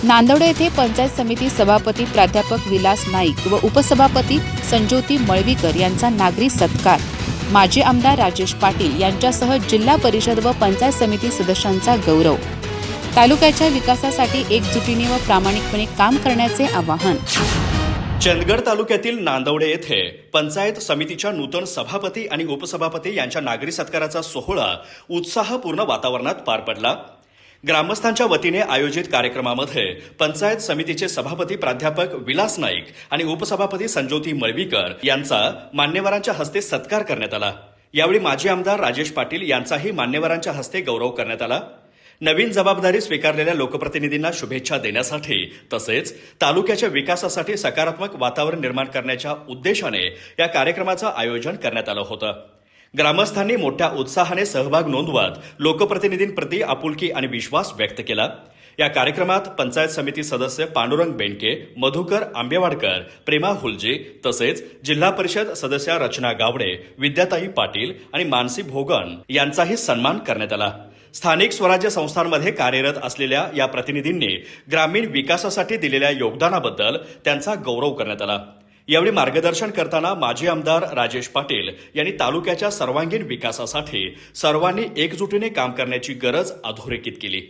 नांदवडे येथे पंचायत समिती सभापती प्राध्यापक विलास नाईक व उपसभापती संज्योती मळवीकर यांचा नागरी सत्कार, माजी आमदार राजेश पाटील यांच्यासह जिल्हा परिषद व पंचायत समिती सदस्यांचा गौरव, तालुक्याच्या विकासासाठी एकजुटीने व प्रामाणिकपणे काम करण्याचे आवाहन। चंदगड तालुक्यातील नांदवडे येथे पंचायत समितीच्या नूतन सभापती आणि उपसभापती यांच्या नागरी सत्काराचा सोहळा उत्साहपूर्ण वातावरणात पार पडला। ग्रामस्थांच्या वतीने आयोजित कार्यक्रमामध्ये पंचायत समितीचे सभापती प्राध्यापक विलास नाईक आणि उपसभापती संज्योती मळवीकर यांचा मान्यवरांच्या हस्ते सत्कार करण्यात आला। यावेळी माजी आमदार राजेश पाटील यांचाही मान्यवरांच्या हस्ते गौरव करण्यात आला। नवीन जबाबदारी स्वीकारलेल्या लोकप्रतिनिधींना शुभेच्छा देण्यासाठी तसेच तालुक्याच्या विकासासाठी सकारात्मक वातावरण निर्माण करण्याच्या उद्देशाने या कार्यक्रमाचं आयोजन करण्यात आलं होतं। ग्रामस्थांनी मोठ्या उत्साहाने सहभाग नोंदवत लोकप्रतिनिधींप्रती आपुलकी आणि विश्वास व्यक्त केला। या कार्यक्रमात पंचायत समिती सदस्य पांडुरंग बेंडके, मधुकर आंबेवाडकर, प्रेमा हुलजे तसेच जिल्हा परिषद सदस्या रचना गावडे, विद्याताई पाटील आणि मानसी भोगन यांचाही सन्मान करण्यात आला। स्थानिक स्वराज्य संस्थांमध्ये कार्यरत असलेल्या या प्रतिनिधींनी ग्रामीण विकासासाठी दिलेल्या योगदानाबद्दल त्यांचा गौरव करण्यात आला। यावेळी मार्गदर्शन करताना माजी आमदार राजेश पाटील यांनी तालुक्याच्या सर्वांगीण विकासासाठी सर्वांनी एकजुटीने काम करण्याची गरज अधोरेखित केली।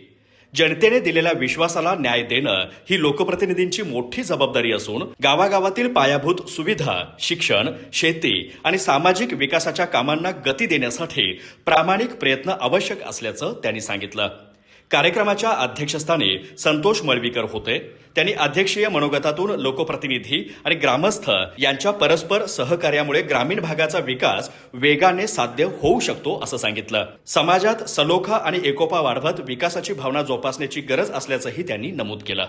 जनतेने दिलेल्या विश्वासाला न्याय देणं ही लोकप्रतिनिधींची मोठी जबाबदारी असून गावागावातील पायाभूत सुविधा, शिक्षण, शेती आणि सामाजिक विकासाच्या कामांना गती देण्यासाठी प्रामाणिक प्रयत्न आवश्यक असल्याचं त्यांनी सांगितलं। कार्यक्रमाच्या अध्यक्षस्थानी संतोष मळवीकर होते। त्यांनी अध्यक्षीय मनोगतातून लोकप्रतिनिधी आणि ग्रामस्थ यांच्या परस्पर सहकार्यामुळे ग्रामीण भागाचा विकास वेगाने साध्य होऊ शकतो असं सांगितलं। समाजात सलोखा आणि एकोपा वाढवत विकासाची भावना जोपासण्याची गरज असल्याचंही त्यांनी नमूद केलं।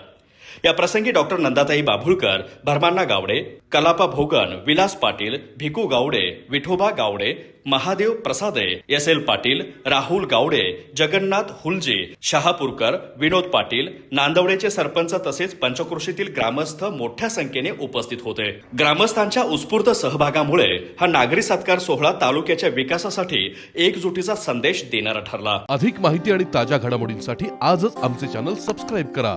या प्रसंगी डॉक्टर नंदाताई बाभुळकर, भरमान्ना गावडे, कलापा भोगन, विलास पाटील, भिकू गावडे, विठोबा गावडे, महादेव प्रसादे, एस.एल. पाटील, राहुल गावडे, जगन्नाथ हुलजे, शहापूरकर, विनोद पाटील, नांदवडेचे सरपंच तसेच पंचक्रोशीतील ग्रामस्थ मोठ्या संख्येने उपस्थित होते। ग्रामस्थांच्या उत्स्फूर्त सहभागामुळे हा नागरी सत्कार सोहळा तालुक्याच्या विकासासाठी एकजुटीचा संदेश देणारा ठरला। अधिक माहिती आणि ताज्या घडामोडींसाठी आजच आमचे चॅनल सबस्क्राईब करा।